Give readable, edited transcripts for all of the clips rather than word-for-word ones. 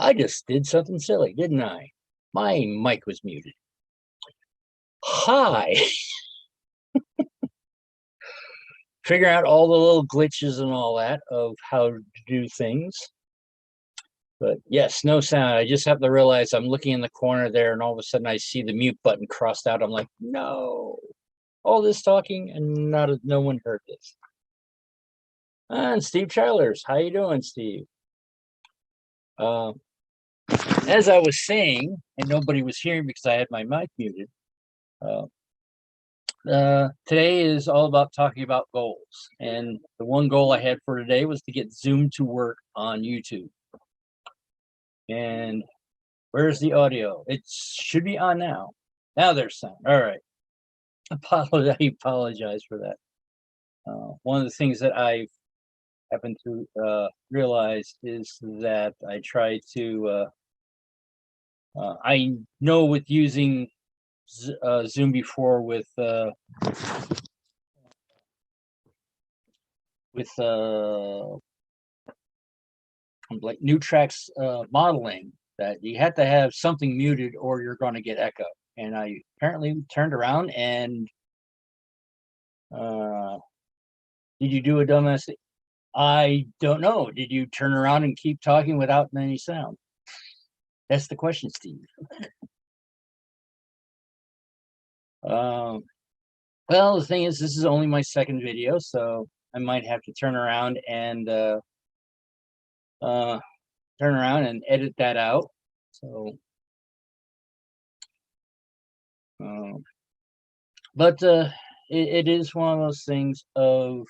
I just did something silly, didn't I? My mic was muted. Hi. Figure out all the little glitches and all that of how to do things. But yes, no sound. I just have to realize I'm looking in the corner there, and all of a sudden I see the mute button crossed out. I'm like, no, all this talking and no one heard this. And Steve Childers, how you doing, Steve? As I was saying, and nobody was hearing because I had my mic muted. Today is all about talking about goals, and the one goal I had for today was to get Zoom to work on YouTube. And where's the audio? It should be on now. Now there's sound. All right. I apologize for that. One of the things that I've happened to realize is that I try to. I know with using Zoom before with like Nutrax modeling, that you have to have something muted or you're going to get echo. And I apparently turned around and did you do a dumbass? I don't know. Did you turn around and keep talking without any sound? That's the question, Steve. Well, the thing is, this is only my second video, so I might have to turn around and edit that out. So, but it is one of those things of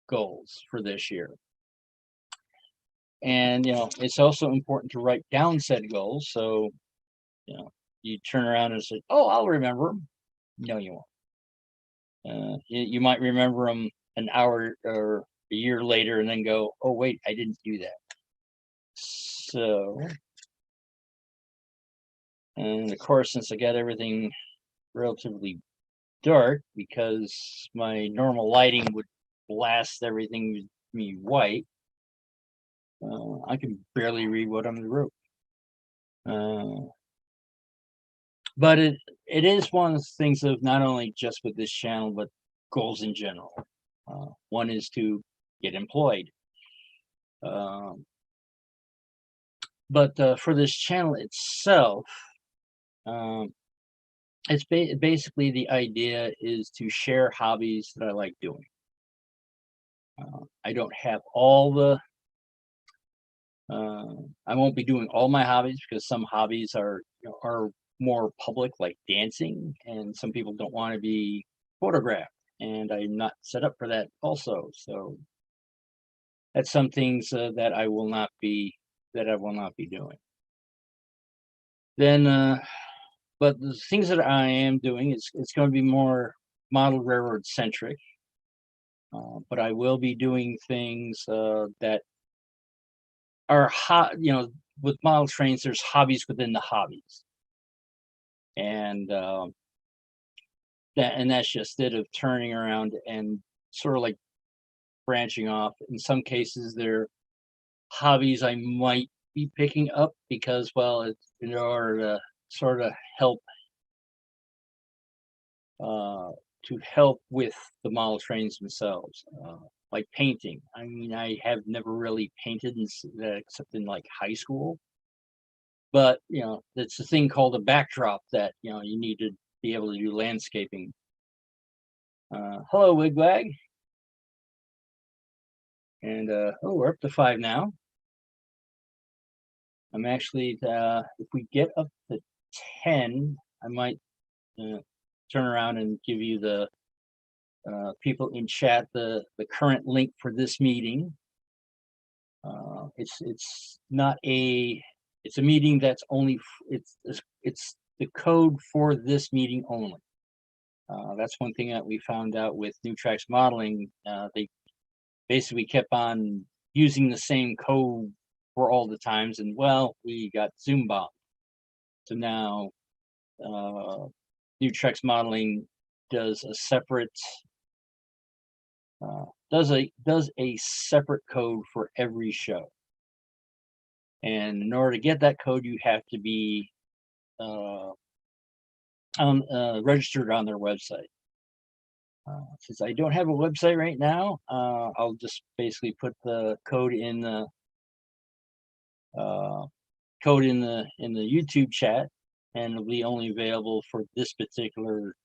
goals for this year. And, it's also important to write down said goals. So, you turn around and say, oh, I'll remember them. No, you won't. You might remember them an hour or a year later and then go, oh, wait, I didn't do that. So, and of course, since I got everything relatively dark because my normal lighting would blast everything with me white, I can barely read what I'm wrote. But it is one of the things of not only just with this channel, but goals in general. One is to get employed. But for this channel itself, it's basically the idea is to share hobbies that I like doing. I don't have all the I won't be doing all my hobbies because some hobbies are more public, like dancing, and some people don't want to be photographed, and I'm not set up for that also. So that's some things that I will not be doing. Then, but the things that I am doing it's going to be more model railroad centric. But I will be doing things that are hot. With model trains, there's hobbies within the hobbies, and that's just it, of turning around and sort of like branching off. In some cases, they're hobbies I might be picking up because, well, it's in order to sort of help with the model trains themselves, like painting. I mean, I have never really painted except in like high school, but it's a thing called a backdrop that you need to be able to do landscaping. Hello, Wigwag. And oh, we're up to 5 now. I'm actually if we get up to 10, I might turn around and give you the people in chat the current link for this meeting. It's not it's a meeting that's only it's the code for this meeting only. That's one thing that we found out with Nutrax modeling. They basically kept on using the same code for all the times, and well, we got Zoom bombed. So now Nutrax modeling does a separate does a separate code for every show. And in order to get that code, you have to be registered on their website. Since I don't have a website right now, I'll just basically put the code in the YouTube chat, and it'll be only available for this particular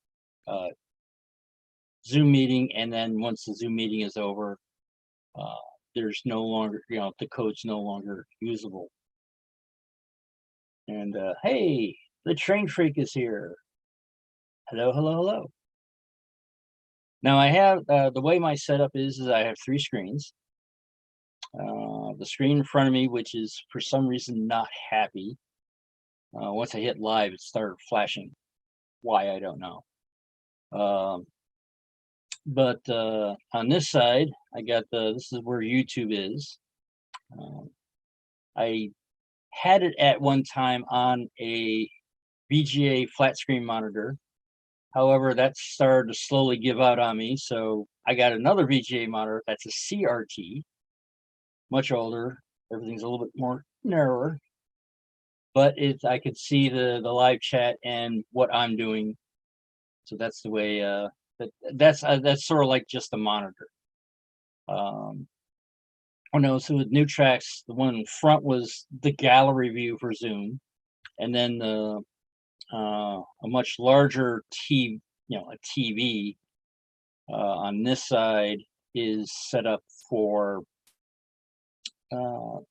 Zoom meeting. And then once the Zoom meeting is over, there's no longer, the code's no longer usable. And hey, the train freak is here. Hello, hello, hello. Now I have the way my setup is I have 3 screens. The screen in front of me, which is for some reason not happy. Once I hit live, it started flashing. Why, I don't know. But on this side, I got this is where YouTube is. I had it at one time on a VGA flat screen monitor. However, that started to slowly give out on me, so I got another VGA monitor that's a CRT, much older. Everything's a little bit more narrower, but I could see the live chat and what I'm doing. So that's the way. That's sort of like just a monitor. Oh no, so with new tracks, the one in front was the gallery view for Zoom, and then a much larger TV, a TV on this side is set up for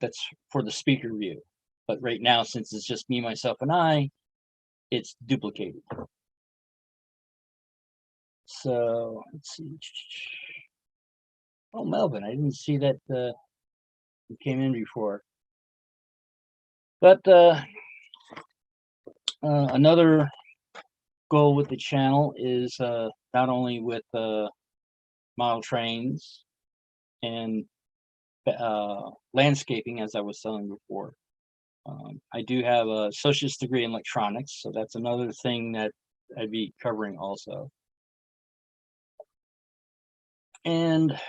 that's for the speaker view. But right now, since it's just me, myself, and I, it's duplicated. So let's see. Oh, Melvin, I didn't see that you came in before. But another goal with the channel is not only with model trains and landscaping, as I was saying before. I do have a associate's degree in electronics, so that's another thing that I'd be covering also. And let's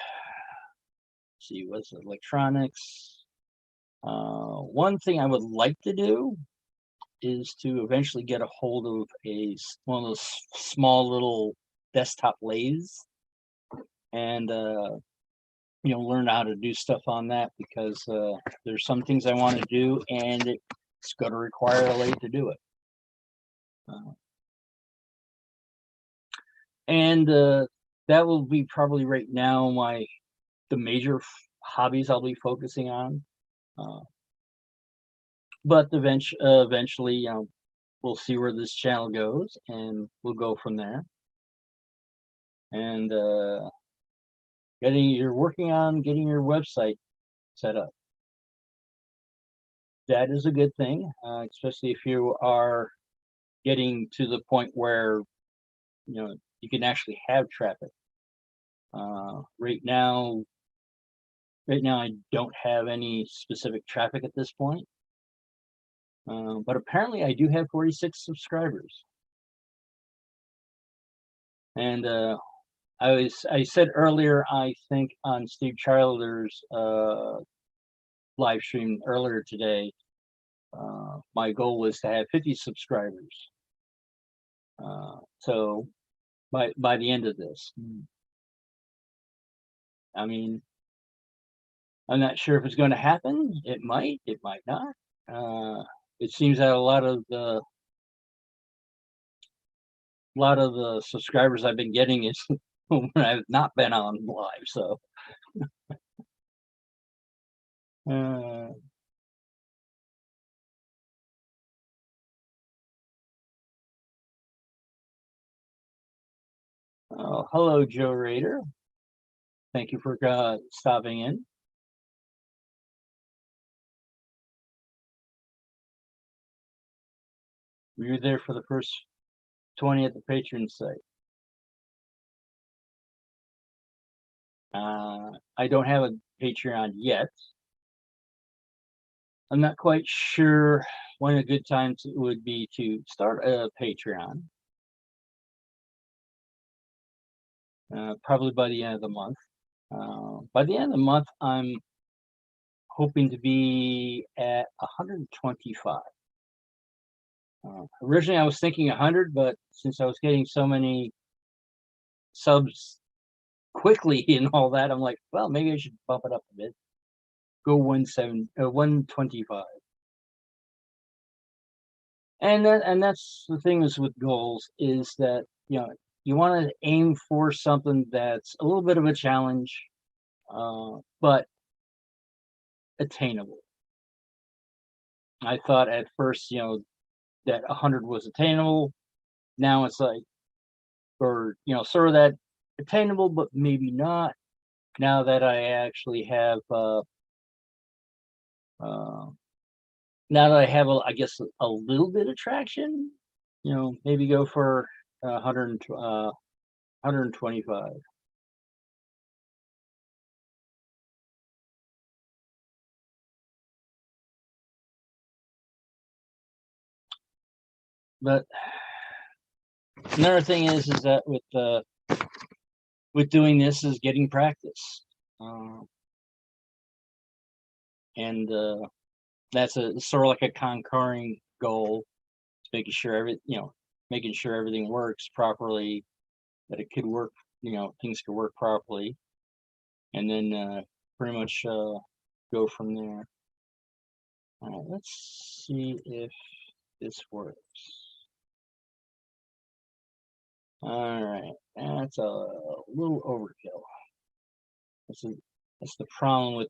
see, what's electronics? One thing I would like to do is to eventually get a hold of one of those small little desktop lathes, and learn how to do stuff on that, because there's some things I want to do, and it's going to require a lathe to do it. And that will be probably right now the major hobbies I'll be focusing on. But eventually, we'll see where this channel goes, and we'll go from there. And you're working on getting your website set up. That is a good thing, especially if you are getting to the point where you can actually have traffic. Right now I don't have any specific traffic at this point, but apparently I do have 46 subscribers. And I said earlier, I think on Steve Childer's live stream earlier today, my goal was to have 50 subscribers. So by the end of this, I mean, I'm not sure if it's going to happen. It might not. It seems that a lot of the subscribers I've been getting is when I've not been on live. So hello, Joe Rader. Thank you for stopping in. We were there for the first 20 at the Patreon site. I don't have a Patreon yet. I'm not quite sure when a good time would be to start a Patreon. Probably by the end of the month. By the end of the month, I'm hoping to be at 125. Originally, I was thinking 100, but since I was getting so many subs quickly and all that, I'm like, well, maybe I should bump it up a bit. Go 125. And that's the thing is with goals is that you want to aim for something that's a little bit of a challenge, but attainable. I thought at first, that 100 was attainable. Now it's like, or sort of that attainable, but maybe not. Now that I actually have, now that I have, I guess, a little bit of traction, maybe go for 125. But another thing is that with doing this is getting practice, and that's a sort of like a concurring goal, making sure making sure everything works properly, that it could work, things could work properly, and then pretty much go from there. All right, let's see if this works. All right, that's a little overkill. That's the problem with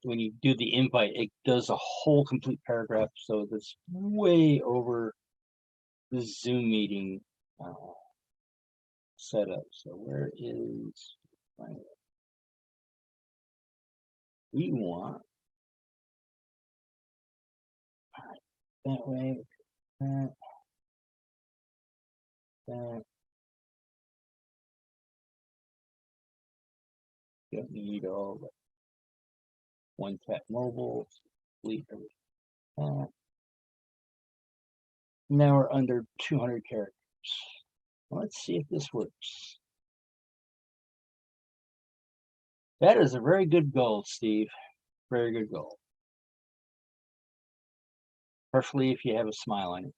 when you do the invite, it does a whole complete paragraph, so that's way over the Zoom meeting setup. So where is we want? All right, that way, that. Don't need all the one tap mobile, delete everything. Now we're under 200 characters. Let's see if this works. That is a very good goal, Steve. Very good goal. Preferably if you have a smile on it.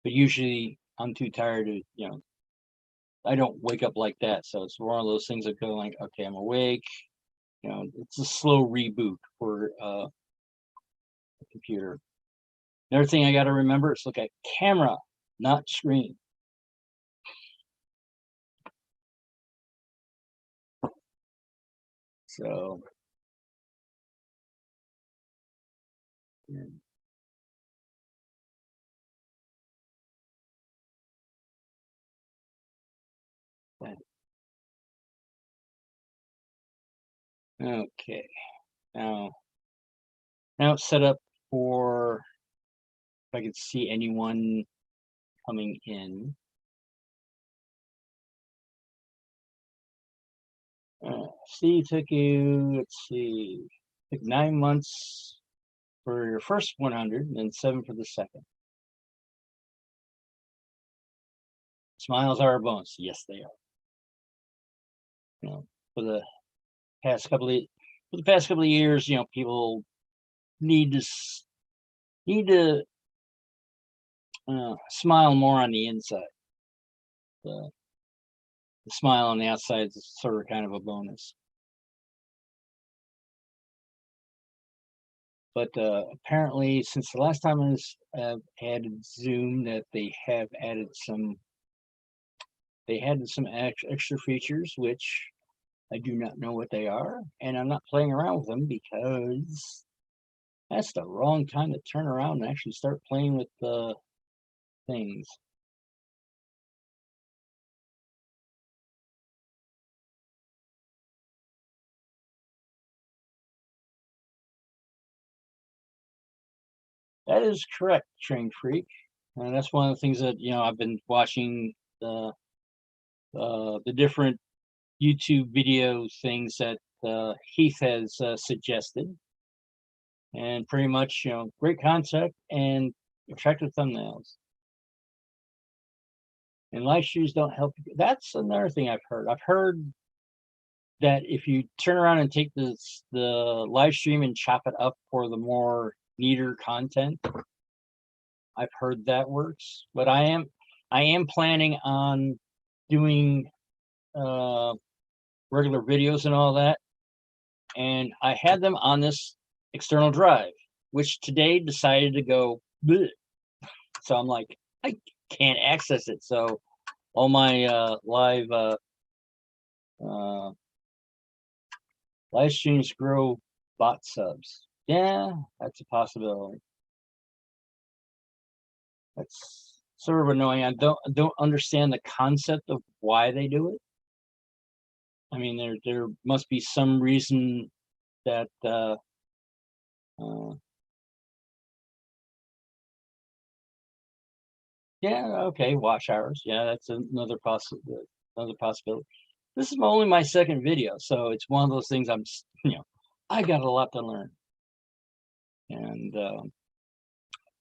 But usually I'm too tired to, I don't wake up like that. So it's one of those things that go like, okay, I'm awake. It's a slow reboot for the computer. Another thing I got to remember is look at camera, not screen. So, okay, now it's set up for if I could see anyone coming in. Steve took you, let's see, took 9 months for your first 100 and then 7 for the second. Smiles are a bonus. Yes, they are. For the past couple of years, people need to smile more on the inside. The smile on the outside is sort of kind of a bonus. But apparently, since the last time I was added Zoom, that they have added some. They added some extra features, which I do not know what they are, and I'm not playing around with them because that's the wrong time to turn around and actually start playing with the things. That is correct, Train Freak. And that's one of the things that I've been watching the different YouTube video things that Heath has suggested, and pretty much great concept and attractive thumbnails. And live streams don't help. That's another thing I've heard. I've heard that if you turn around and take the live stream and chop it up for the more neater content, I've heard that works. But I am planning on doing regular videos and all that, and I had them on this external drive, which today decided to go bleh. So I'm like, I can't access it. So all my live streams grow bot subs. Yeah, that's a possibility. That's sort of annoying. I don't understand the concept of why they do it. I mean, there must be some reason that yeah, okay, watch hours. Yeah, that's another possibility. This is only my second video, so it's one of those things I got a lot to learn.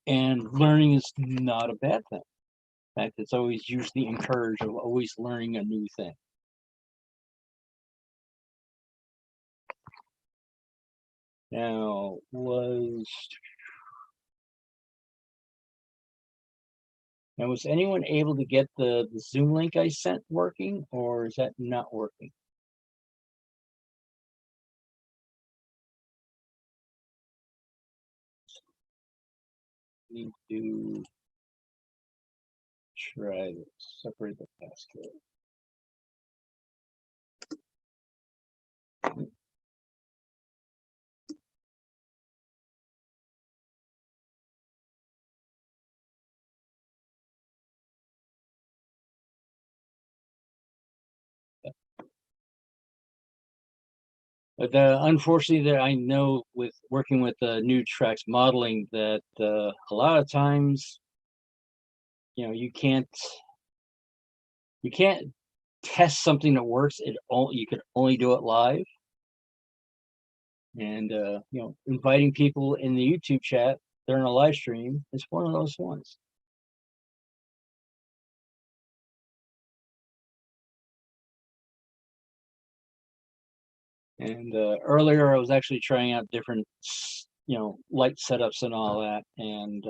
And learning is not a bad thing. In fact, it's always usually encouraged of always learning a new thing. Now, was anyone able to get the Zoom link I sent working, or is that not working? Need to try to separate the passcode. But unfortunately, that I know with working with new tracks modeling that a lot of times, you can't test something that works. You can only do it live. And inviting people in the YouTube chat during a live stream is one of those ones. And earlier I was actually trying out different light setups and all that, and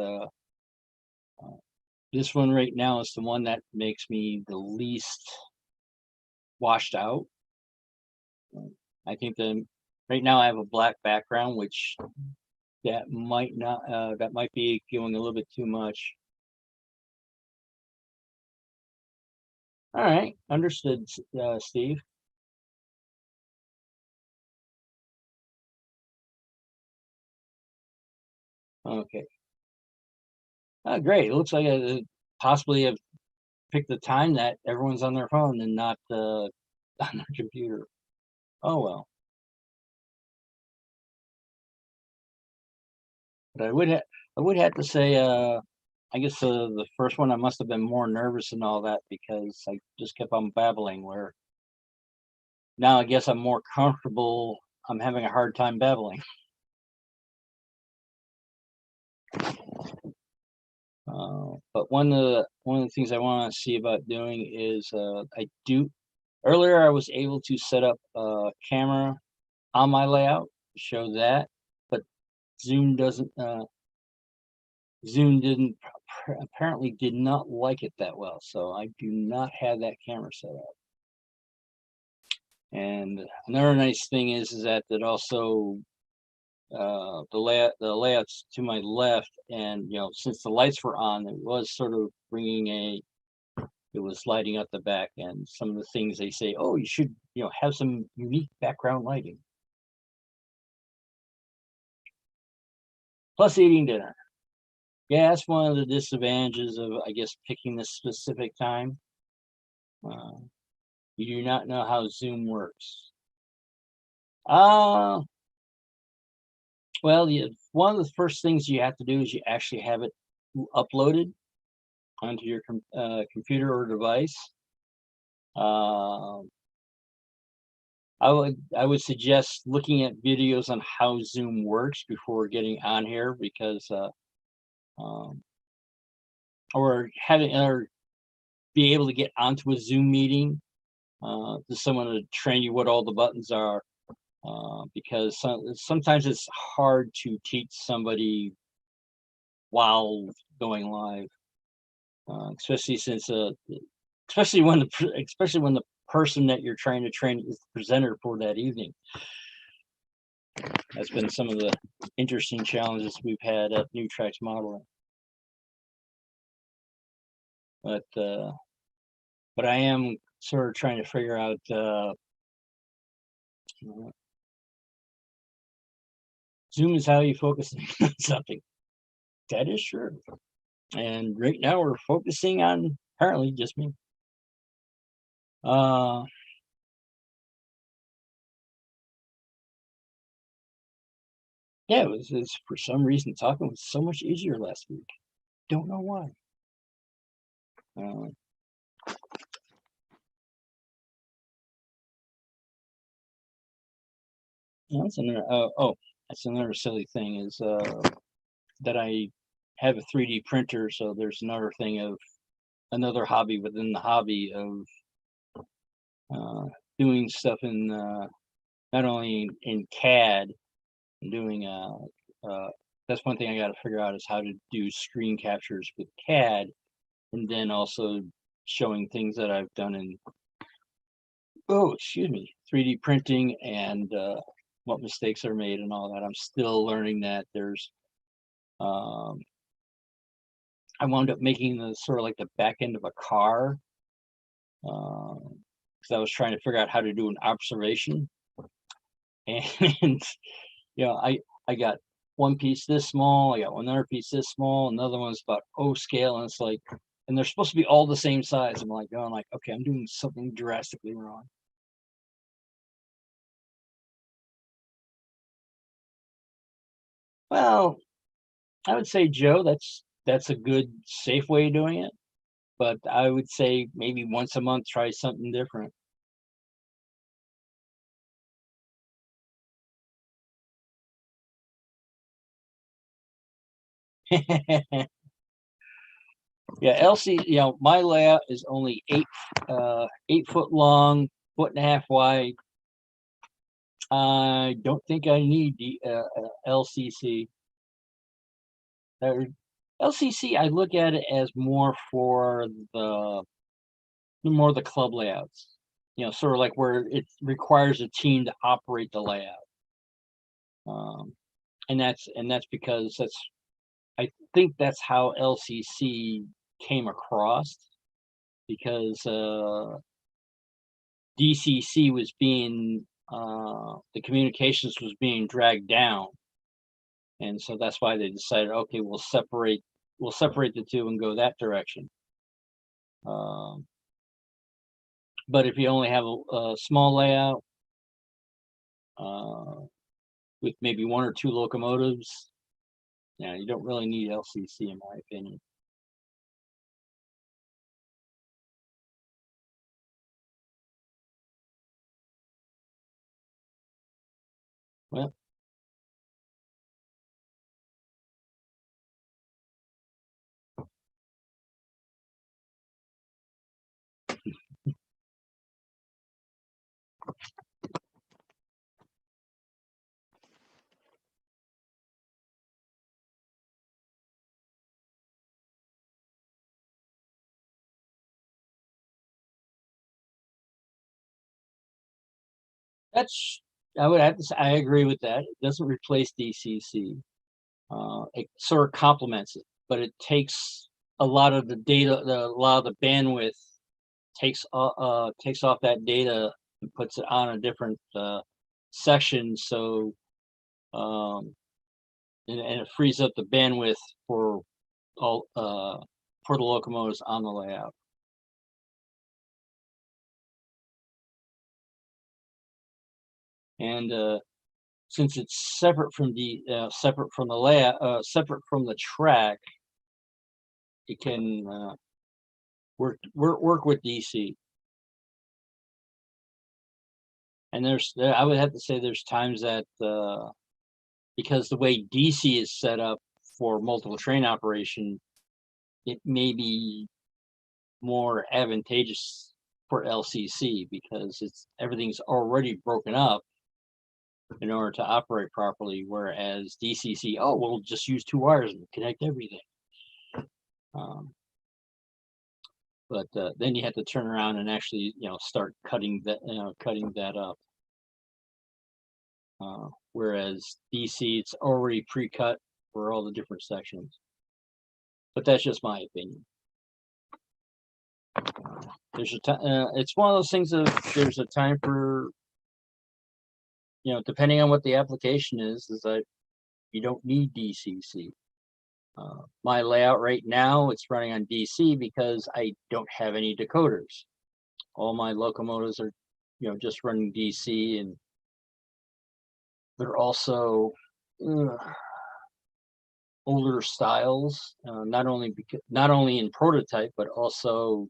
this one right now is the one that makes me the least washed out. I think right now I have a black background, which that might be going a little bit too much. All right, understood, Steve. Okay. Great. It looks like I possibly have picked the time that everyone's on their phone and not on their computer. Oh well. But I would have to say, I guess the first one I must have been more nervous and all that because I just kept on babbling. Where now I guess I'm more comfortable. I'm having a hard time babbling. But one of the things I want to see about doing is earlier I was able to set up a camera on my layout, show that, but Zoom didn't apparently did not like it that well, so I do not have that camera set up. And another nice thing is that also the layouts to my left, and since the lights were on, it was sort of it was lighting up the back, and some of the things they say, oh, you should have some unique background lighting. Plus eating dinner. Yeah, that's one of the disadvantages of, I guess, picking this specific time. You do not know how Zoom works. Well, one of the first things you have to do is you actually have it uploaded onto your computer or device. I would suggest looking at videos on how Zoom works before getting on here, because or be able to get onto a Zoom meeting to someone to train you what all the buttons are, because sometimes it's hard to teach somebody while going live, especially since especially when the person that you're trying to train is the presenter for that evening. That's been some of the interesting challenges we've had at New Tracks Modeling. But I am sort of trying to figure out Zoom is how you focus on something. That is true. And right now we're focusing on apparently just me. Yeah, it's for some reason talking was so much easier last week. Don't know why. That's another. That's another silly thing is that I have a 3D printer, so there's another thing of another hobby within the hobby of doing stuff in not only in CAD and doing that's one thing I got to figure out is how to do screen captures with CAD, and then also showing things that I've done in 3D printing and what mistakes are made and all that. I'm still learning that. There's I wound up making the sort of like the back end of a car because I was trying to figure out how to do an observation, and I got one piece this small, I got another piece this small, another one's about O scale, and it's like, and they're supposed to be all the same size. I'm like, okay, I'm doing something drastically wrong. Well, I would say, Joe, that's a good, safe way of doing it. But I would say maybe once a month, try something different. Yeah, LC, my layout is only 8 foot long, 1.5 wide. I don't think I need the LCC. LCC, I look at it as more for the club layouts. Sort of like where it requires a team to operate the layout. And that's because I think that's how LCC came across, because DCC was being the communications was being dragged down, and so that's why they decided, okay, we'll separate the two and go that direction. But if you only have a small layout with maybe 1 or 2 locomotives, you don't really need LCC in my opinion. Well, I would have to say I agree with that. It doesn't replace DCC. It sort of complements it, but it takes a lot of the data, a lot of the bandwidth takes off that data and puts it on a different section. So and it frees up the bandwidth for all for the locomotives on the layout. And since it's separate from the layout, separate from the track, it can work with DC. And I would have to say there's times that because the way DC is set up for multiple train operation, it may be more advantageous for LCC because everything's already broken up in order to operate properly. Whereas DCC, oh, we'll just use 2 wires and connect everything. But then you have to turn around and actually, start cutting that up. Whereas DC, it's already pre-cut for all the different sections. But that's just my opinion. There's a time. It's one of those things of there's a time for, depending on what the application is that you don't need DCC. My layout right now, it's running on DC because I don't have any decoders. All my locomotives are, just running DC, and they're also older styles, not only in prototype, but also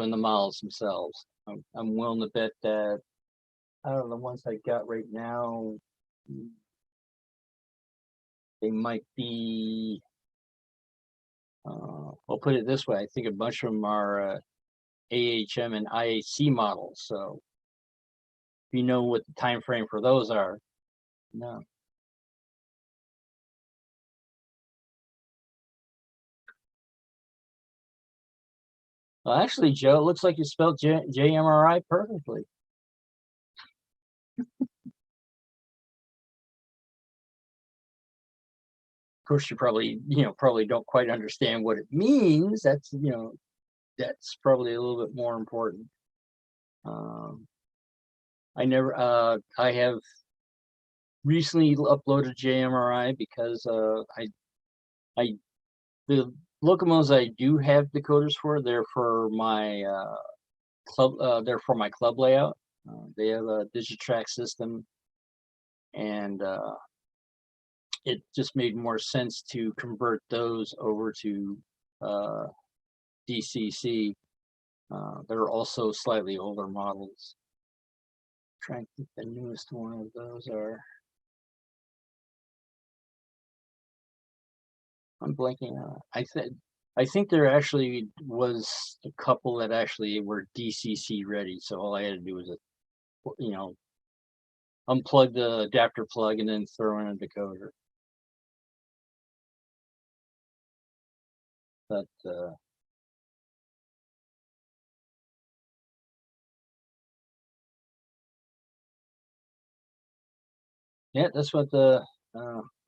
in the models themselves. I'm willing to bet that out of the ones I got right now, they might be, I'll put it this way, I think a bunch of them are AHM and IAC models. So if you know what the time frame for those are, no. Well, actually, Joe, it looks like you spelled JMRI perfectly. Of course, you probably don't quite understand what it means. That's that's probably a little bit more important. I have recently uploaded JMRI because the locomotives I do have decoders for, they're for my club layout. They have a Digitrack system, and it just made more sense to convert those over to DCC. They're also slightly older models. I'm trying to think the newest one of those are. I'm blanking out. I think there actually was a couple that actually were DCC ready. So all I had to do was, unplug the adapter plug and then throw in a decoder. But yeah, that's what the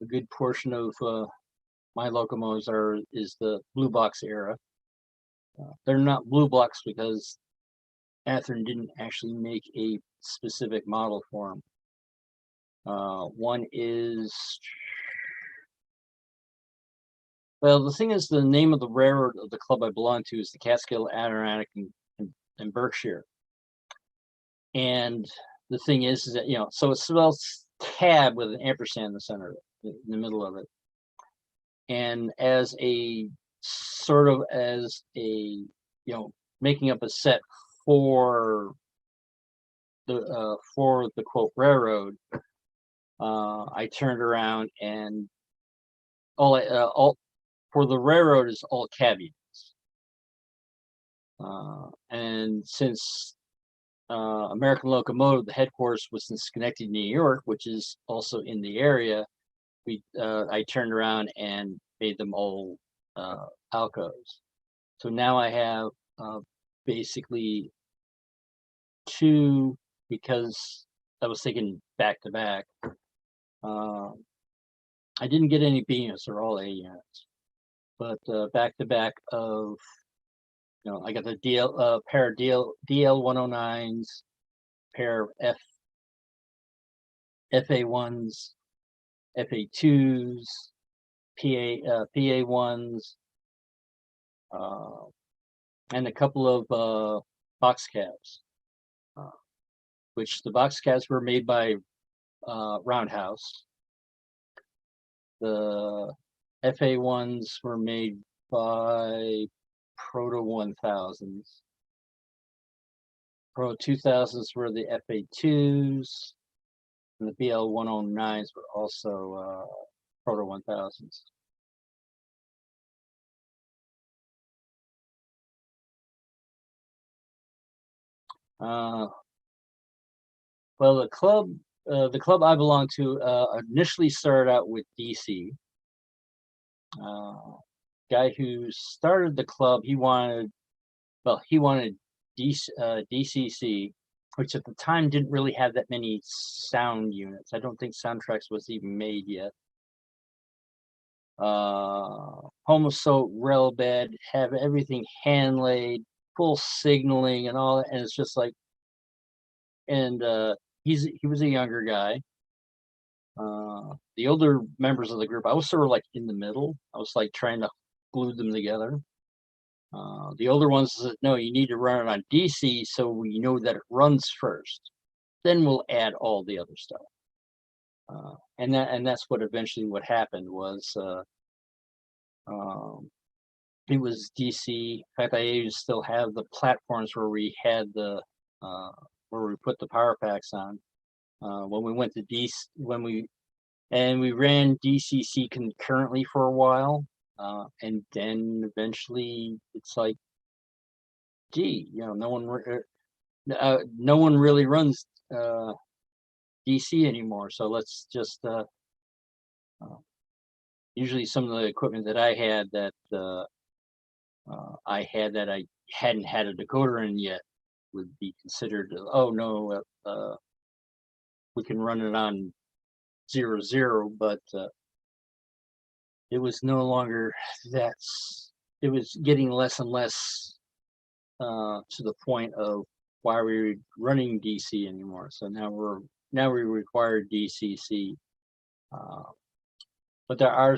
good portion of my locomotives is the blue box era. They're not blue box because Athearn didn't actually make a specific model for them. One is, well, the thing is, the name of the railroad of the club I belong to is the Catskill, Adirondack, and Berkshire. And the thing is that, so it spells cab with an ampersand in the center, in the middle of it. And as a making up a set for the quote railroad, I turned around and all for the railroad is all cab units. And since American Locomotive, the headquarters was in Schenectady, New York, which is also in the area, I turned around and made them all Alcos. So now I have basically 2, because I was thinking back to back. I didn't get any B units, they're all A units. But back to back of, I got the pair of DL109s, pair of FA1s, FA2s, PA1s, and a couple of box cabs, which the box cabs were made by Roundhouse. The FA1s were made by Proto 1000s. Pro 2000s were the FA2s, and the BL 109s were also Proto 1000s. Uh, well, the club I belong to initially started out with DC. Uh, Guy who started the club, he wanted DCC, which at the time didn't really have that many sound units. I don't think Soundtracks was even made yet. Home was so real bad, have everything hand laid, full signaling and all that, and it's just like, and he was a younger guy. The older members of the group, I was sort of like in the middle. I was like trying to glue them together. The older ones said, no, you need to run it on DC so we know that it runs first. Then we'll add all the other stuff. And that's what eventually what happened was it was DC. In fact, I even still have the platforms where we had the where we put the power packs on. When we went to DC, we ran DCC concurrently for a while, and then eventually it's like, gee, no one really runs DC anymore. So let's just usually some of the equipment that I had that I hadn't had a decoder in yet would be considered, oh no, we can run it on 00, but it was no longer it was getting less and less to the point of why we were running DC anymore. So now we require DCC, but there are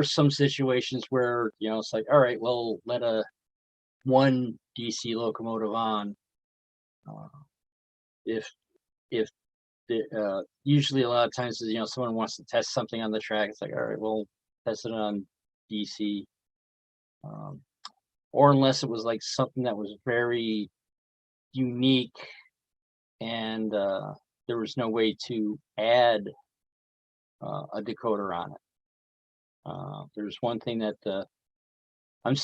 some situations where it's like, all right, well, let one DC locomotive on. If usually a lot of times someone wants to test something on the track, it's like, all right, well, test it on DC, or unless it was like something that was very unique and there was no way to add a decoder on it. There's one thing that I'm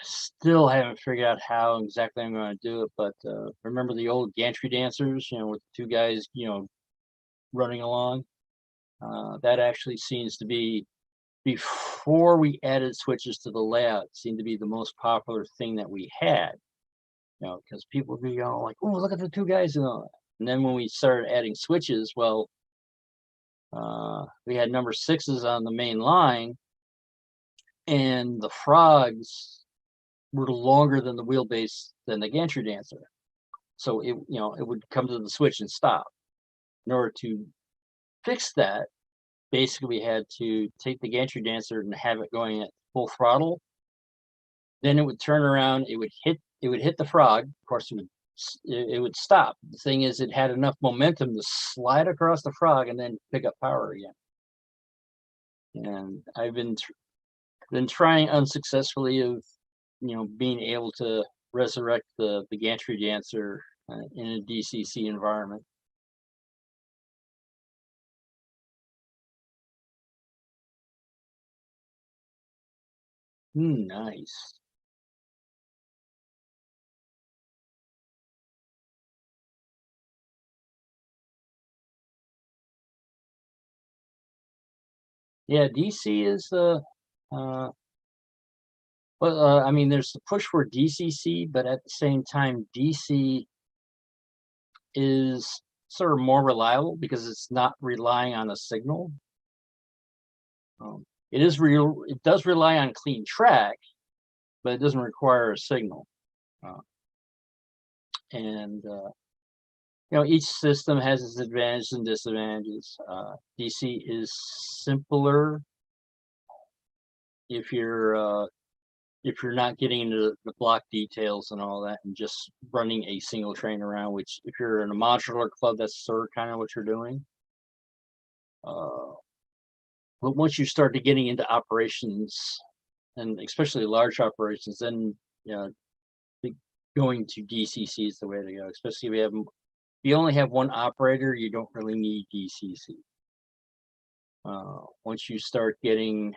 still haven't figured out how exactly I'm going to do it, but remember the old gantry dancers, with the two guys, running along? That actually seems to be, before we added switches to the layout, seemed to be the most popular thing that we had. Because people would be like, oh, look at the two guys, and then when we started adding switches, well, we had number 6s on the main line, and the frogs were longer than the wheelbase than the gantry dancer. So it would come to the switch and stop. In order to fix that, basically we had to take the gantry dancer and have it going at full throttle. Then it would turn around, it would hit the frog. Of course, it would stop. The thing is, it had enough momentum to slide across the frog and then pick up power again. And I've been trying unsuccessfully of being able to resurrect the gantry dancer in a DCC environment. Nice. Yeah, DC is well, I mean, there's the push for DCC, but at the same time, DC is sort of more reliable because it's not relying on a signal. It does rely on clean track, but it doesn't require a signal. And each system has its advantages and disadvantages. DC is simpler if you're not getting into the block details and all that, and just running a single train around. Which, if you're in a modular club, that's sort of kind of what you're doing. But once you start to getting into operations, and especially large operations, then going to DCC is the way to go. Especially if you only have one operator, you don't really need DCC. Once you start getting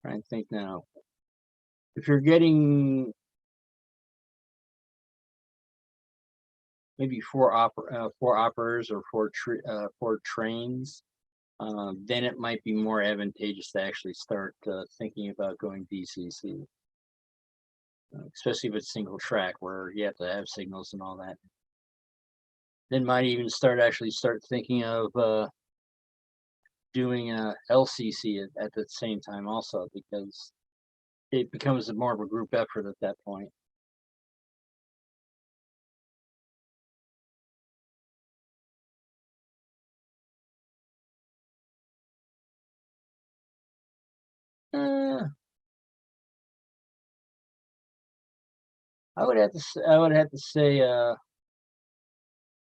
Trying to think now. If you're getting maybe four operators or four trains, then it might be more advantageous to actually start thinking about going DCC, especially if it's single track where you have to have signals and all that. Then might even start thinking of doing a LCC at the same time also, because it becomes more of a group effort at that point. Uh, I would have to say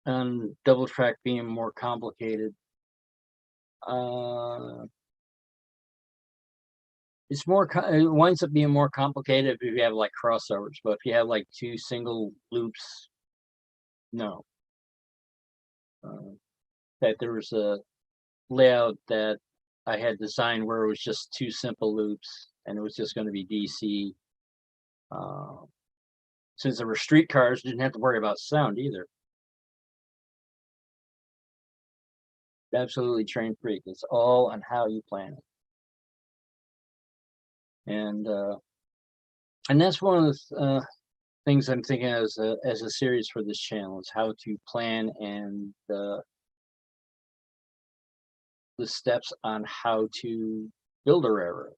on double track being more complicated. It's it winds up being more complicated if you have like crossovers, but if you have like two single loops, no. That there was a layout that I had designed where it was just two simple loops and it was just going to be DC. Since there were streetcars, didn't have to worry about sound either. Absolutely train freak. It's all on how you plan it. And that's one of the things I'm thinking as a series for this channel is how to plan and the steps on how to build a railroad.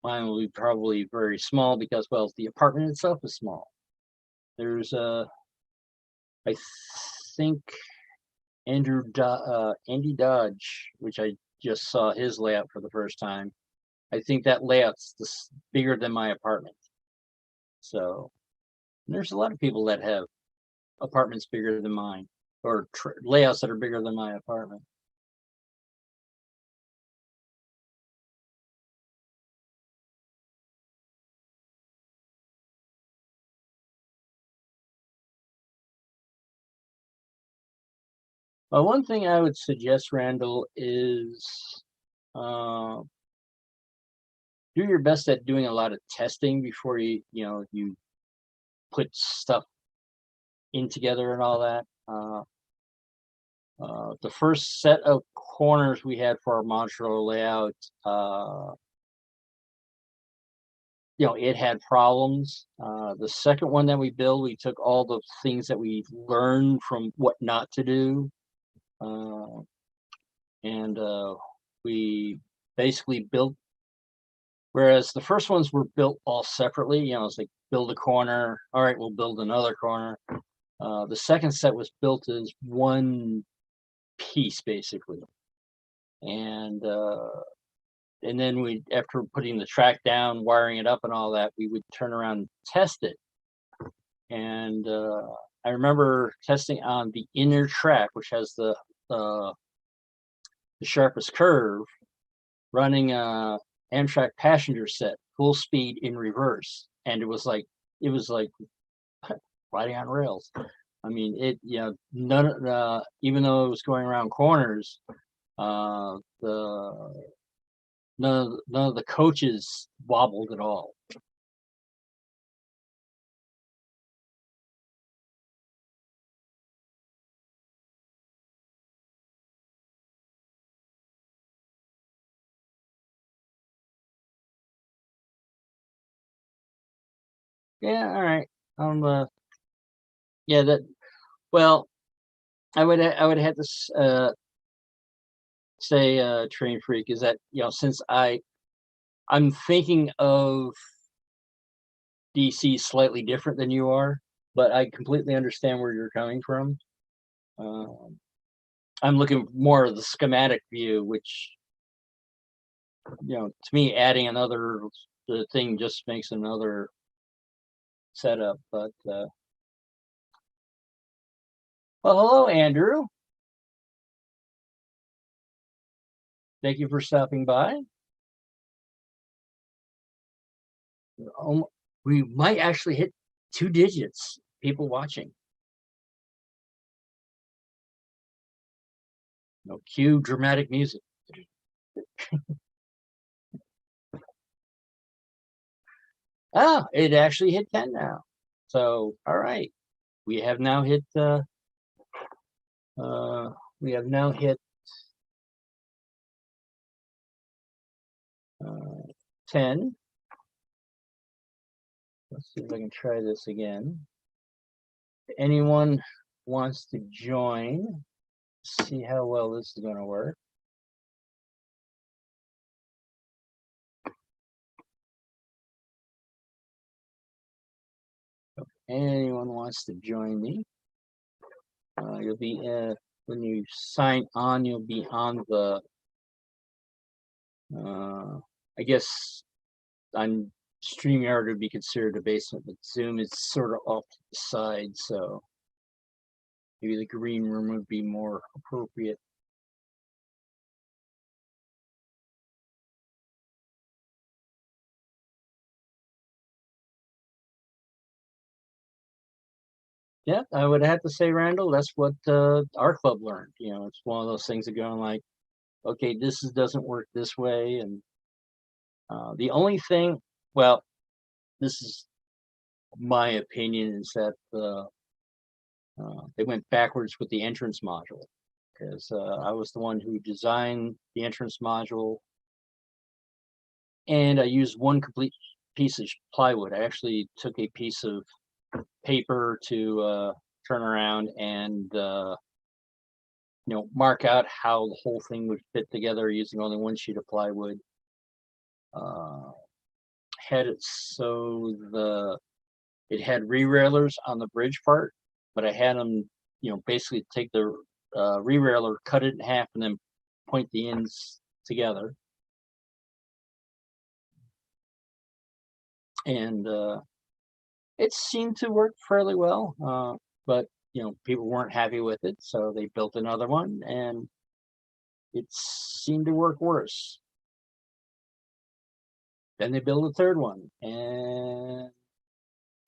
Mine will be probably very small because, well, the apartment itself is small. There's I think Andy Dodge, which I just saw his layout for the first time. I think that layout's bigger than my apartment. So there's a lot of people that have apartments bigger than mine, or layouts that are bigger than my apartment. One thing I would suggest, Randall, is do your best at doing a lot of testing before you put stuff in together and all that. The first set of corners we had for our modular layout, it had problems. The second one that we built, we took all the things that we learned from what not to do, and we basically built. Whereas the first ones were built all separately, it's like build a corner. All right, we'll build another corner. The second set was built as one piece basically, and then after putting the track down, wiring it up and all that, we would turn around and test it. And I remember testing on the inner track, which has the sharpest curve, running a Amtrak passenger set full speed in reverse, and it was like riding on rails. I mean, none even though it was going around corners, none of the coaches wobbled at all. Yeah, all right. Yeah, that. Well, I would have to say, train freak, is that since I'm thinking of DC slightly different than you are, but I completely understand where you're coming from. I'm looking more at the schematic view, which to me, adding another thing just makes another setup. But well, hello, Andrew. Thank you for stopping by. We might actually hit 2 digits people watching. Cue dramatic music. Ah, it actually hit 10 now. So, all right. We have now hit uh we have now hit uh 10. Let's see if I can try this again. If anyone wants to join, see how well this is going to work. If anyone wants to join me, you'll be when you sign on, you'll be on the I guess on StreamYard would be considered a basement, but Zoom is sort of off to the side, so maybe the green room would be more appropriate. Yeah, I would have to say, Randall, that's what our club learned. You know, it's one of those things that going like, okay, doesn't work this way, and the only thing, well, this is my opinion, is that they went backwards with the entrance module, because I was the one who designed the entrance module, and I used one complete piece of plywood. I actually took a piece of paper to turn around and mark out how the whole thing would fit together using only one sheet of plywood. Had it so it had re-railers on the bridge part, but I had them, basically take the re-railer, cut it in half, and then point the ends together. And it seemed to work fairly well, but people weren't happy with it, so they built another one, and it seemed to work worse. Then they built a third one, and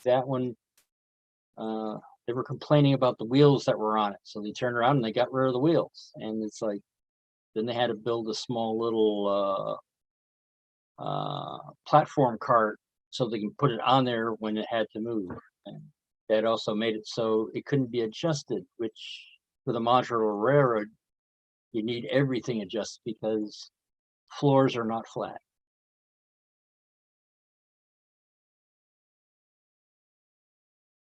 that one, they were complaining about the wheels that were on it, so they turned around and they got rid of the wheels. And it's like, then they had to build a small little platform cart so they can put it on there when it had to move. And that also made it so it couldn't be adjusted, which with a modular railroad, you need everything adjusted because floors are not flat.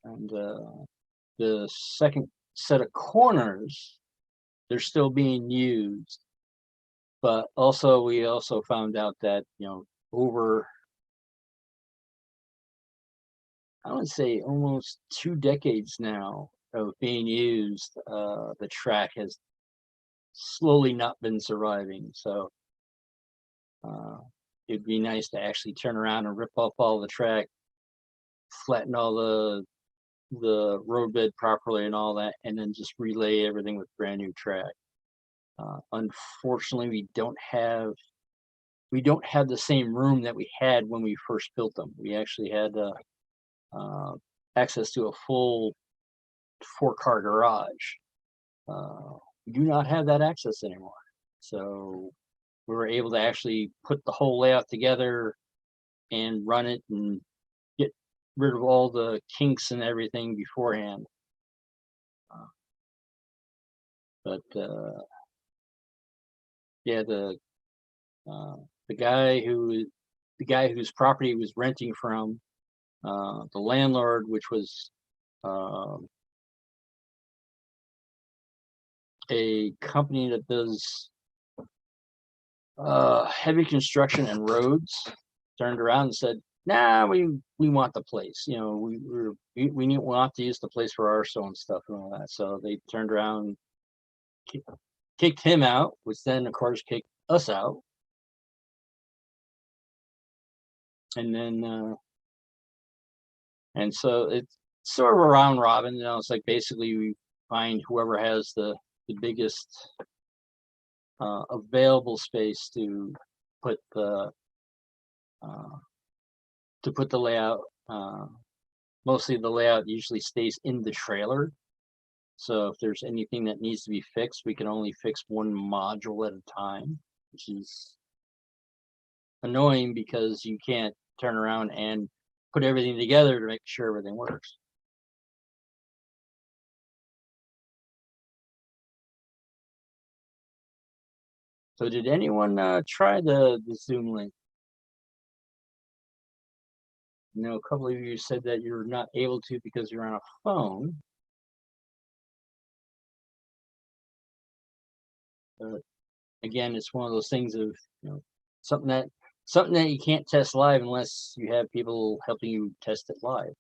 And the second set of corners, they're still being used, but also we also found out that over, I would say, almost 2 decades now of being used, the track has slowly not been surviving. So uh, it'd be nice to actually turn around and rip off all the track, flatten all the roadbed properly and all that, and then just relay everything with brand new track. Unfortunately, we don't have the same room that we had when we first built them. We actually had access to a full 4-car garage. We do not have that access anymore. So we were able to actually put the whole layout together and run it and get rid of all the kinks and everything beforehand. But yeah, the guy whose property was renting from, the landlord, which was a company that does heavy construction and roads, turned around and said, "Nah, we want the place. We want to use the place for our stone stuff and all that." So they turned around, kicked him out, which then of course kicked us out, and then and so it's sort of a round robin. It's like basically we find whoever has the biggest available space put the uh, to put the layout. Mostly the layout usually stays in the trailer. So if there's anything that needs to be fixed, we can only fix one module at a time, which is annoying because you can't turn around and put everything together to make sure everything works. So did anyone try the Zoom link? A couple of you said that you're not able to because you're on a phone. But again, it's one of those things of something that you can't test live unless you have people helping you test it live.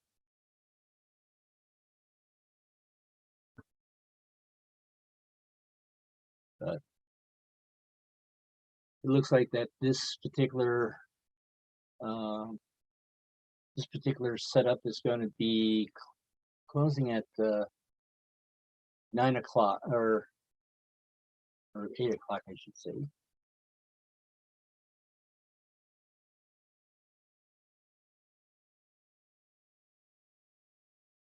But it looks like that this particular setup is going to be closing at 9 o'clock or 8 o'clock, I should say.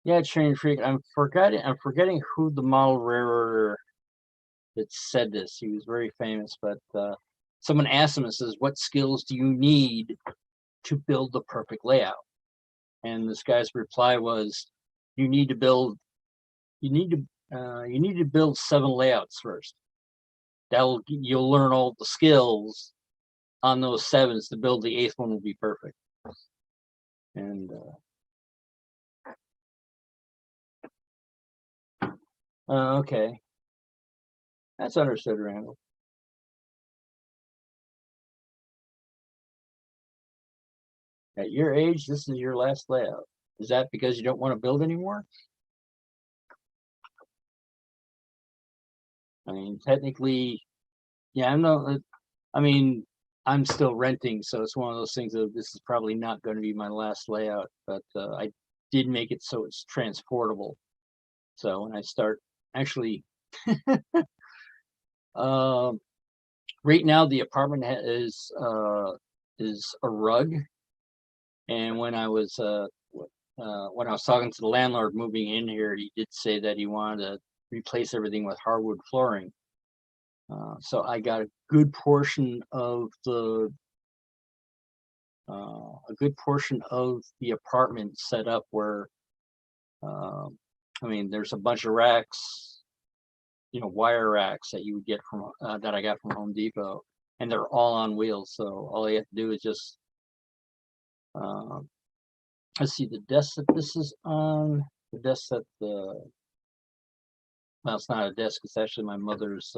Yeah, Train Freak. I'm forgetting who the model railroader that said this. He was very famous, but someone asked him and says, "What skills do you need to build the perfect layout?" And this guy's reply was, "You need to build 7 layouts first. You'll learn all the skills on those 7s to build the 8th one will be perfect." And okay, that's understood, Randall. At your age, this is your last layout. Is that because you don't want to build anymore? I mean, technically, yeah, I'm still renting, so it's one of those things of this is probably not going to be my last layout, but I did make it so it's transportable. So when I start, actually, right now the apartment is a rug, and when I was talking to the landlord moving in here, he did say that he wanted to replace everything with hardwood flooring. So I got a good portion of the apartment set up where, there's a bunch of racks, wire racks that you would get from that I got from Home Depot, and they're all on wheels. So all you have to do is just let's see, the desk that this is on, the desk that well, it's not a desk, it's actually my mother's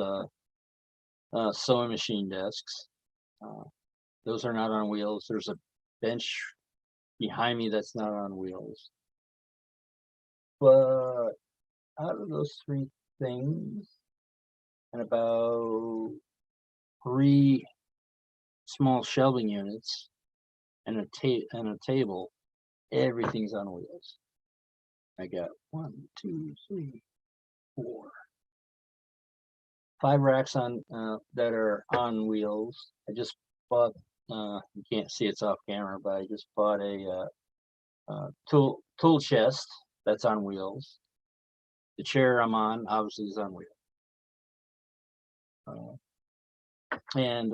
sewing machine desks. Those are not on wheels. There's a bench behind me that's not on wheels. But out of those 3 things, and about 3 small shelving units and a table, everything's on wheels. I got 1, 2, 3, 4, 5 racks on that are on wheels. I just bought. You can't see it's off camera, but I just bought a tool chest that's on wheels. The chair I'm on obviously is on wheels. And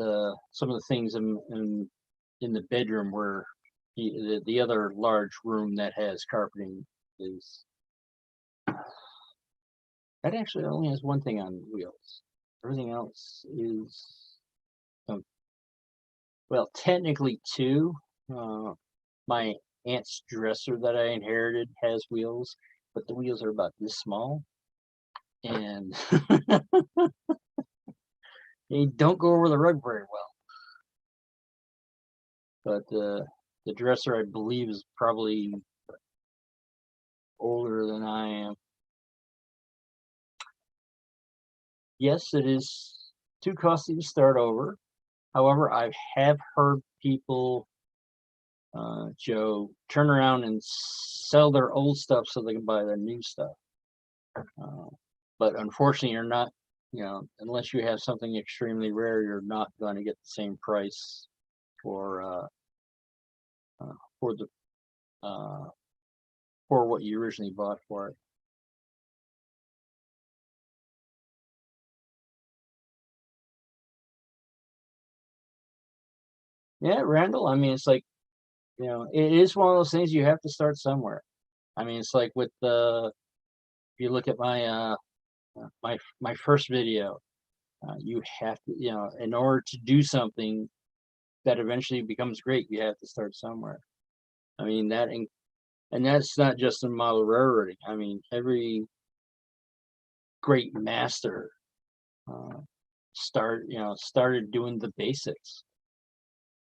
some of the things in the bedroom where the other large room that has carpeting is that actually only has 1 thing on wheels. Everything else is well, technically 2. My aunt's dresser that I inherited has wheels, but the wheels are about this small, and they don't go over the rug very well. But the dresser, I believe, is probably older than I am. Yes, it is too costly to start over. However, I have heard people, Joe, turn around and sell their old stuff so they can buy their new stuff. But unfortunately, you're not, unless you have something extremely rare, you're not going to get the same price for what you originally bought for it. Yeah, Randall. I mean, it's like You know, it is one of those things you have to start somewhere. I mean, it's like with the if you look at my first video, you have to, you know, in order to do something that eventually becomes great, you have to start somewhere. I mean, and that's not just in model railroading. I mean, every great master uh, started doing the basics.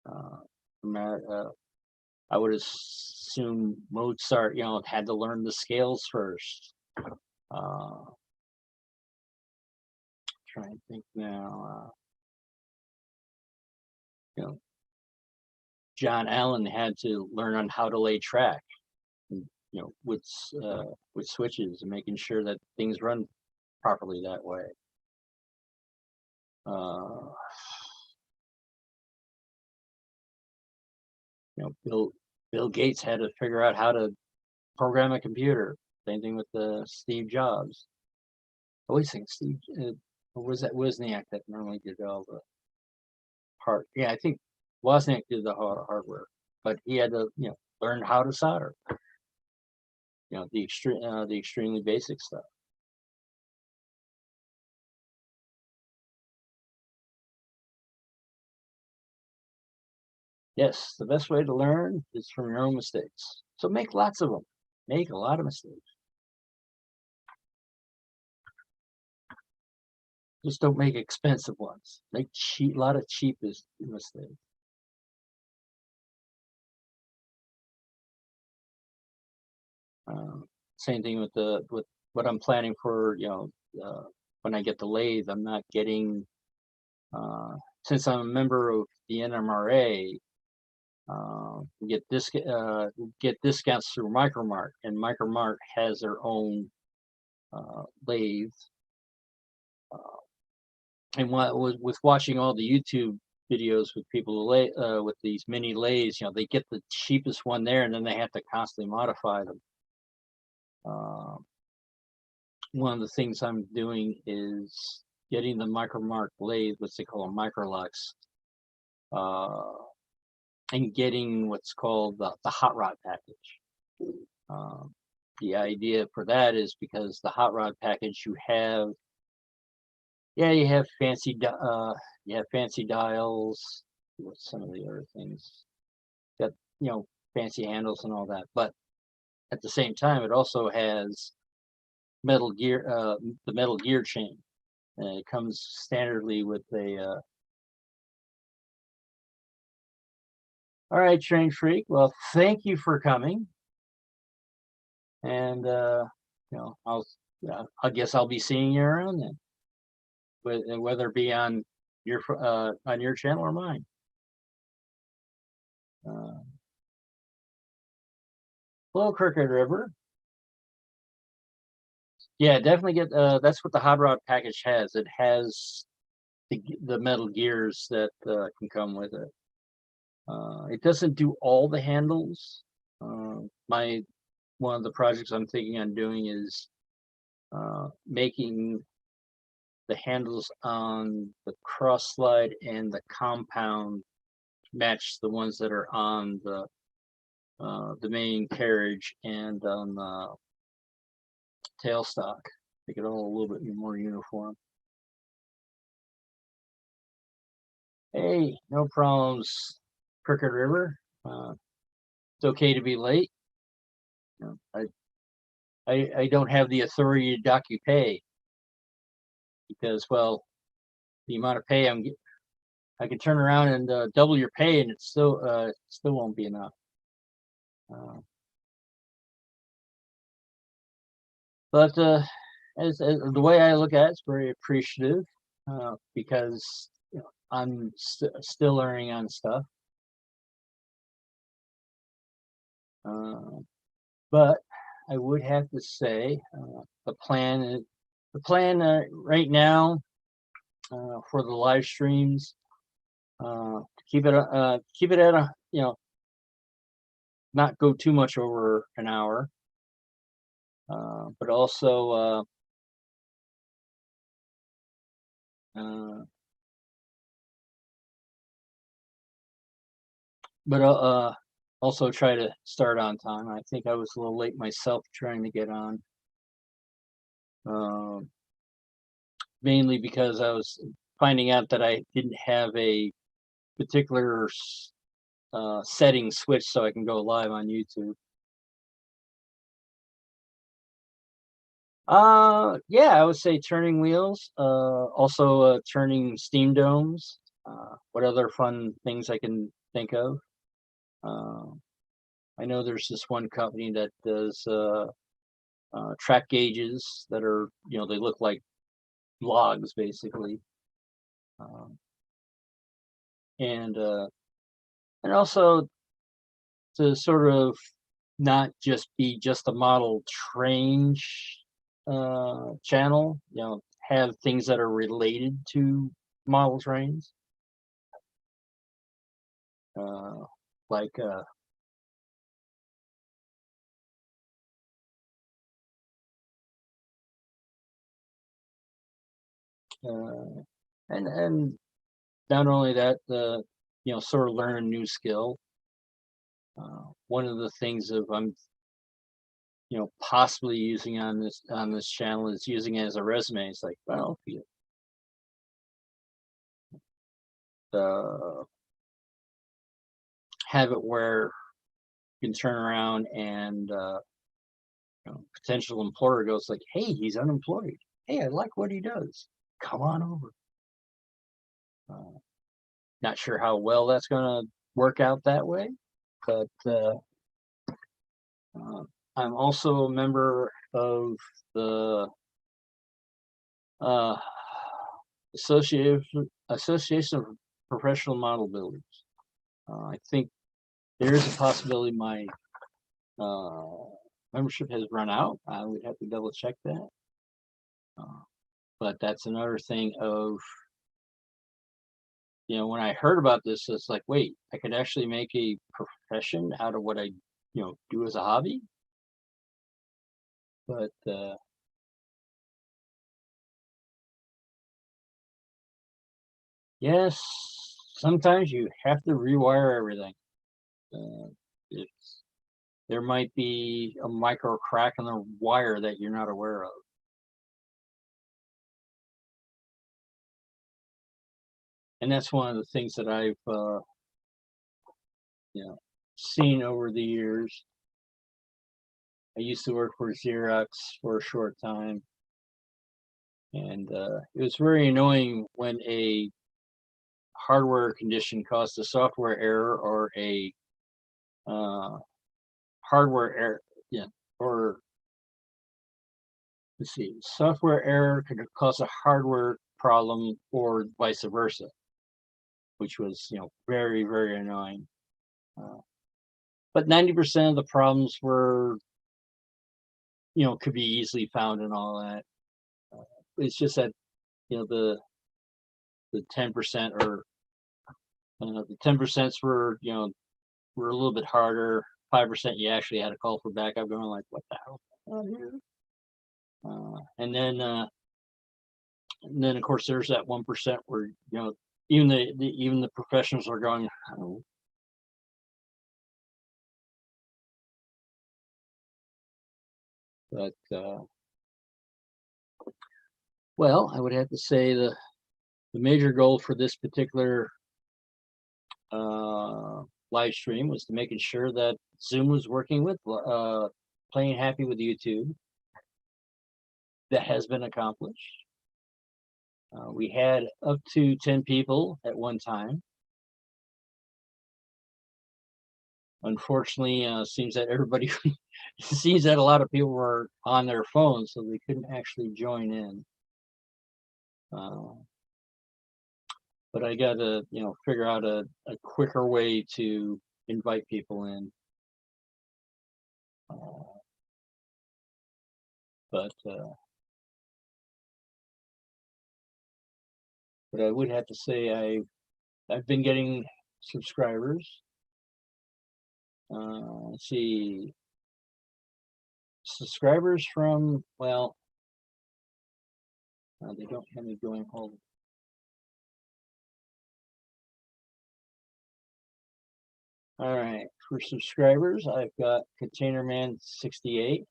Uh, I would assume Mozart, you know, had to learn the scales first. Trying to think now. You know, John Allen had to learn on how to lay track, and, you know, with switches and making sure that things run properly that way. Uh, you know, Bill Gates had to figure out how to program a computer. Same thing with Steve Jobs. I always think Steve, or was that Wozniak that normally did all the hard? Yeah, I think Wozniak did the hardware, but he had to, you know, learn how to solder. You know, the extremely basic stuff. Yes, the best way to learn is from your own mistakes. So make lots of them. Make a lot of mistakes. Just don't make expensive ones. Make a lot of cheap mistakes. Same thing with what I'm planning for. You know, when I get the lathe, I'm not getting since I'm a member of the NMRA. We get discounts through Micromart, and Micromart has their own lathe. And with watching all the YouTube videos with people with these mini lathes, you know, they get the cheapest one there, and then they have to constantly modify them. One of the things I'm doing is getting the Micromart lathe, what they call a Microlux, and getting what's called the hot rod package. The idea for that is because the hot rod package you have, yeah, you have fancy dials. What's some of the other things? Got, you know, fancy handles and all that, but at the same time, it also has the metal gear chain. And it comes standardly with a. All right, train freak. Well, thank you for coming, and you know, I guess I'll be seeing you around then, whether it be on your channel or mine. Uh, Hello, Crooked River. Yeah, definitely get. That's what the hot rod package has. It has the metal gears that can come with it. It doesn't do all the handles. My One of the projects I'm thinking on doing is making the handles on the cross slide and the compound match the ones that are on the main carriage and on the tailstock. Make it all a little bit more uniform. Hey, no problems, Crooked River. It's okay to be late. You know, I don't have the authority to dock you pay because, well, the amount of pay I can turn around and double your pay, and it still won't be enough. Uh, but as the way I look at it, it's very appreciative because, you know, I'm still learning on stuff. But I would have to say the plan right now for the live streams, keep it at a, you know, not go too much over an hour, but also uh, but also try to start on time. I think I was a little late myself trying to get on. Um, Mainly because I was finding out that I didn't have a particular setting switched so I can go live on YouTube. Yeah, I would say turning wheels, also turning steam domes. What other fun things I can think of? Uh, I know there's this one company that does track gauges that are, they look like logs basically. Um, and and also to sort of not just be just a model train channel, have things that are related to model trains, uh, like uh, and not only that, sort of learn a new skill. One of the things of I'm possibly using on this channel is using it as a resume. It's like, well, if you uh, have it where you can turn around and potential employer goes like, hey, he's unemployed. Hey, I like what he does. Come on over. Uh, Not sure how well that's going to work out that way, but uh, I'm also a member of the uh, Association of Professional Model Builders. I think there is a possibility my uh, membership has run out. I would have to double check that. Uh, but that's another thing of, when I heard about this, it's like, wait, I could actually make a profession out of what I, do as a hobby. But yes, sometimes you have to rewire everything. Uh, it's There might be a micro crack in the wire that you're not aware of. And that's one of the things that I've, you know, seen over the years. I used to work for Xerox for a short time, and it was very annoying when a hardware condition caused a software error or a uh, hardware error. Yeah, or let's see, software error could cause a hardware problem or vice versa, which was, very, very annoying. Uh, but 90% of the problems were, could be easily found and all that. Uh, it's just that, the 10% or the 10% were a little bit harder. 5% you actually had to call for backup, going like, what the hell here? And then of course there's that 1% where even even the professionals are going, oh. But well, I would have to say the major goal for this particular uh, live stream was to making sure that Zoom was working with playing happy with YouTube. That has been accomplished. We had up to 10 people at one time. Unfortunately, seems that everybody seems that a lot of people were on their phones, so they couldn't actually join in. Uh, but I got to, figure out a quicker way to invite people in. Uh, but but I would have to say I've been getting subscribers. Let's see, subscribers from, well, they don't have me going home. All right, For subscribers, I've got Containerman 68,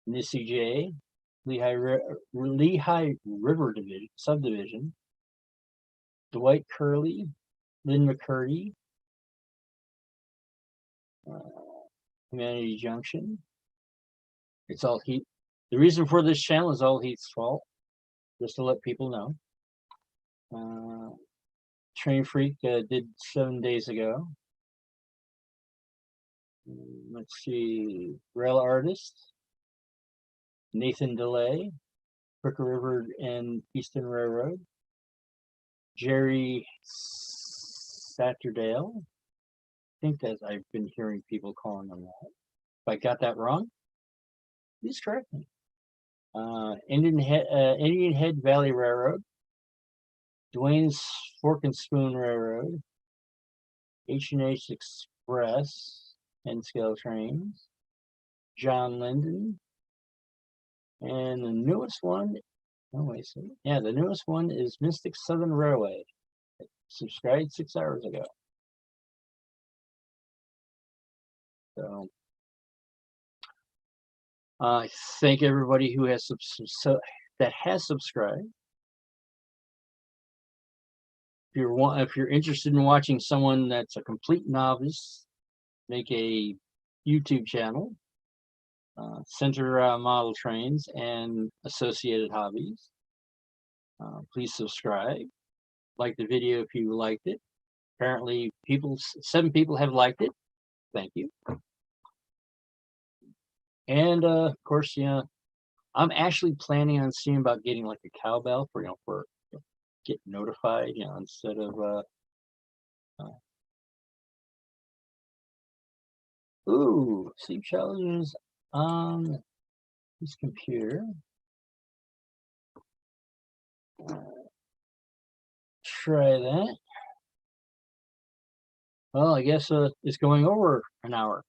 Nissy J, Lehigh River Division Subdivision, Dwight Curley, Lynn McCurdy, Humanity Junction. It's all Heath. The reason for this channel is all Heath's fault, just to let people know. Train Freak did 7 days ago. Let's see, Rail Artist, Nathan DeLay, Crook River and Eastern Railroad, Jerry Satterdale. I think that I've been hearing people calling them that. If I got that wrong, please correct me. Indian Head Valley Railroad, Dwayne's Fork and Spoon Railroad, H&H Express and Scale Trains, John Linden, and the newest one, the newest one is Mystic Southern Railway. Subscribed 6 hours ago. So I thank everybody who has that has subscribed. If you're interested in watching someone that's a complete novice make a YouTube channel, center model trains and associated hobbies, please subscribe. Like the video if you liked it. Apparently 7 people have liked it. Thank you. And of course, I'm actually planning on seeing about getting like a cowbell for get notified, instead of Sleep challenges on this computer. Try that. Well, I guess it's going over an hour.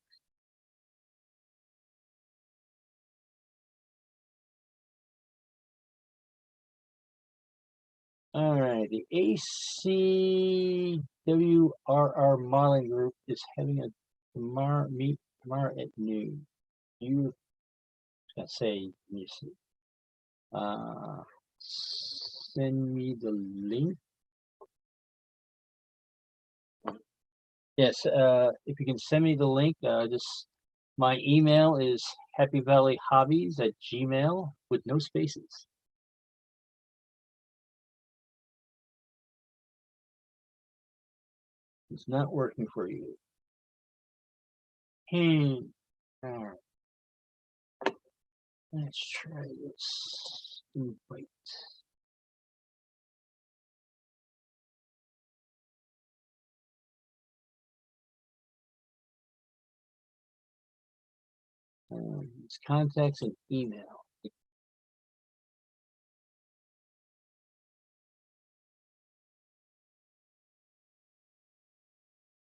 All right, the ACWRR modeling group is having a meet tomorrow at noon. You gonna say, let me see. Send me the link. Yes, if you can send me the link, my email is happyvalleyhobbies@gmail.com with no spaces. It's not working for you. All right. Let's try this. Invite. It's contacts and email.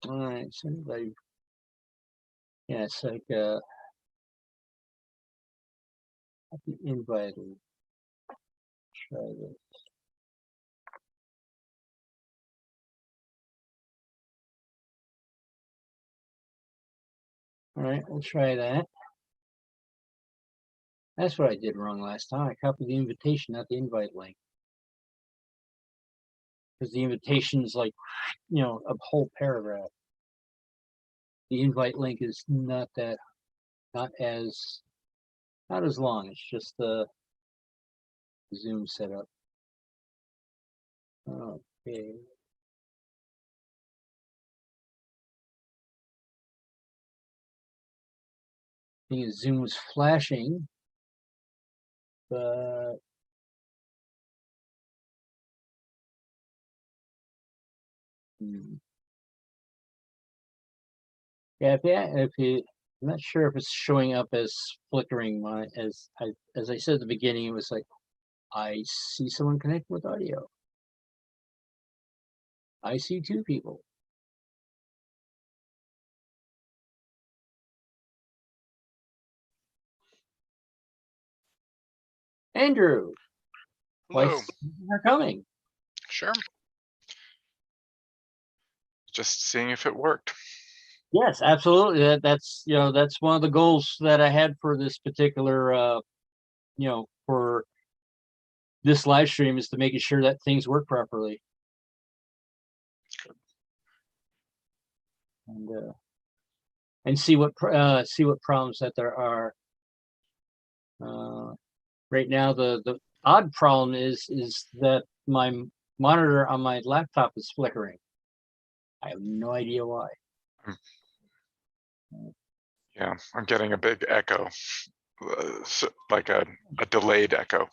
All right, so anybody, it's like the invite. Try this. All right, we'll try that. That's what I did wrong last time. I copied the invitation, not the invite link. Because the invitation is like, a whole paragraph. The invite link is not as long. It's just the Zoom setup. Okay. I think Zoom was flashing, but yeah, if you, I'm not sure if it's showing up as flickering. As I said at the beginning, it was like I see someone connecting with audio. I see 2 people. Andrew. Hello. They're coming. Sure. Just seeing if it worked. Yes, absolutely. That's that's one of the goals that I had for this particular for this live stream is to making sure that things work properly. And see what problems that there are. Right now, the odd problem is that my monitor on my laptop is flickering. I have no idea why. Yeah, I'm getting a big echo, like a delayed echo.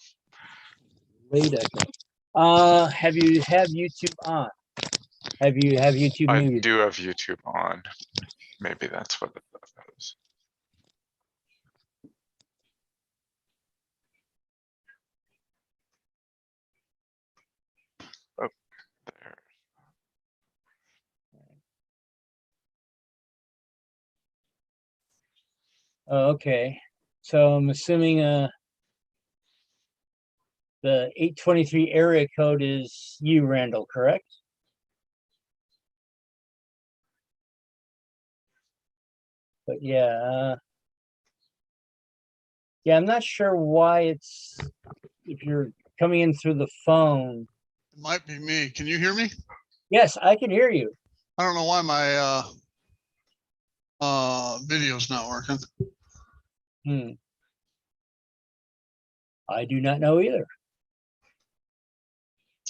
Delayed echo. Have you have YouTube on? Have YouTube I muted? do have YouTube on. Maybe that's what it is. Oh, there. Oh, okay. So I'm assuming the 823 area code is you, Randall, correct? But yeah, I'm not sure why it's if you're coming in through the phone. It might be me. Can you hear me? Yes, I can hear you. I don't know why my video's not working. I do not know either.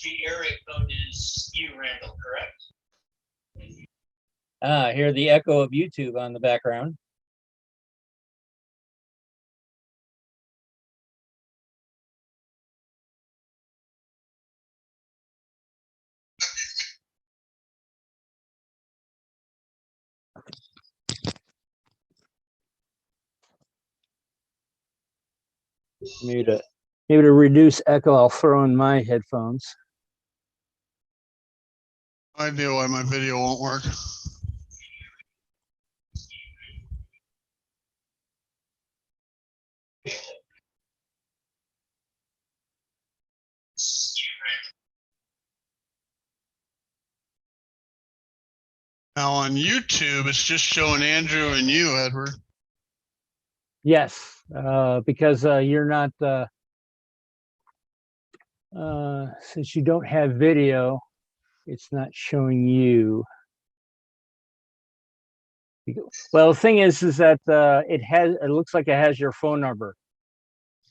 The area code is you, Randall, correct? I hear the echo of YouTube on the background. Maybe to reduce echo, I'll throw in my headphones. No idea why my video won't work. Now on YouTube, it's just showing Andrew and you, Edward. Yes, because you're not, since you don't have video, it's not showing you. Well, the thing is that it looks like it has your phone number.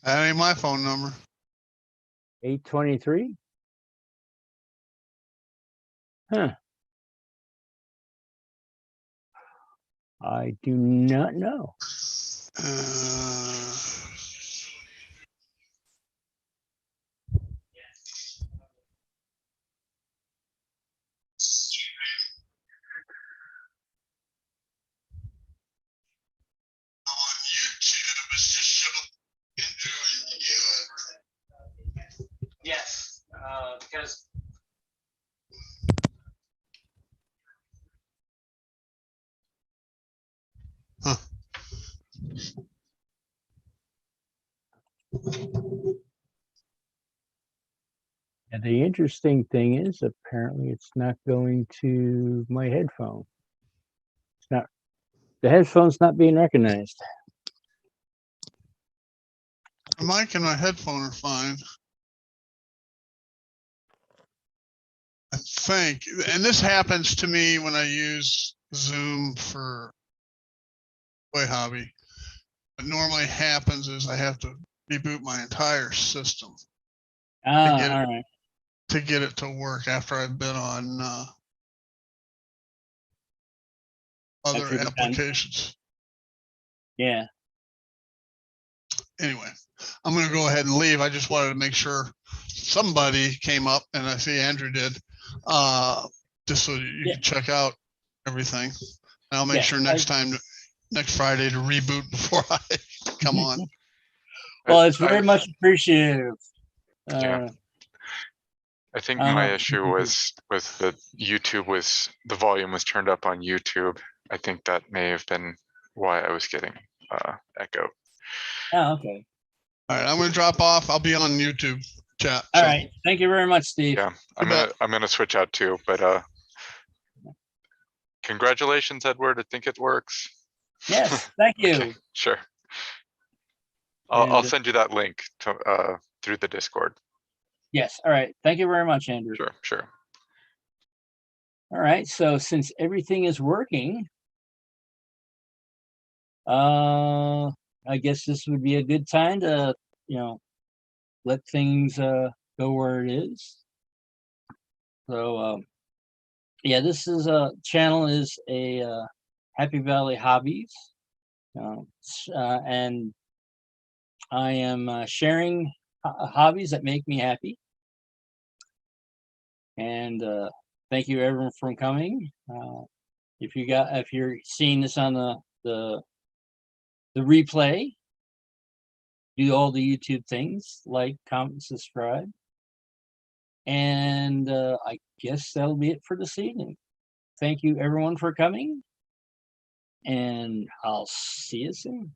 That ain't my phone number. 823? Huh. I do not know. On YouTube, it's just showing Andrew and you, Edward. Yes, because Huh. And the interesting thing is apparently it's not going to my headphone. It's not, the headphone's not being recognized. My mic and my headphone are fine. I think, and this happens to me when I use Zoom for Play Hobby. What normally happens is I have to reboot my entire system All right. to get it to work after I've been on other applications. Yeah. Anyway, I'm going to go ahead and leave. I just wanted to make sure somebody came up, and I see Andrew did, just so you can check out everything. And I'll make sure next Friday to reboot before I come on. Well, it's very much appreciated. Yeah. I think my issue was with the the volume was turned up on YouTube. I think that may have been why I was getting echo. Oh, okay. All right, I'm going to drop off. I'll be on YouTube chat. All right. Thank you very much, Steve. Yeah, I'm gonna switch out too, but congratulations, Edward. I think it works. Yes, thank you. Okay, sure. I'll And, send you that link to through the Discord. yes, all right. Thank you very much, Andrew. Sure. All right, so since everything is working, I guess this would be a good time to, let things go where it is. So, yeah, this is a channel is a Happy Valley Hobbies, and I am sharing hobbies that make me happy. And thank you everyone for coming. If you're seeing this on the replay, do all the YouTube things, like, comment, subscribe. And I guess that'll be it for this evening. Thank you everyone for coming, and I'll see you soon.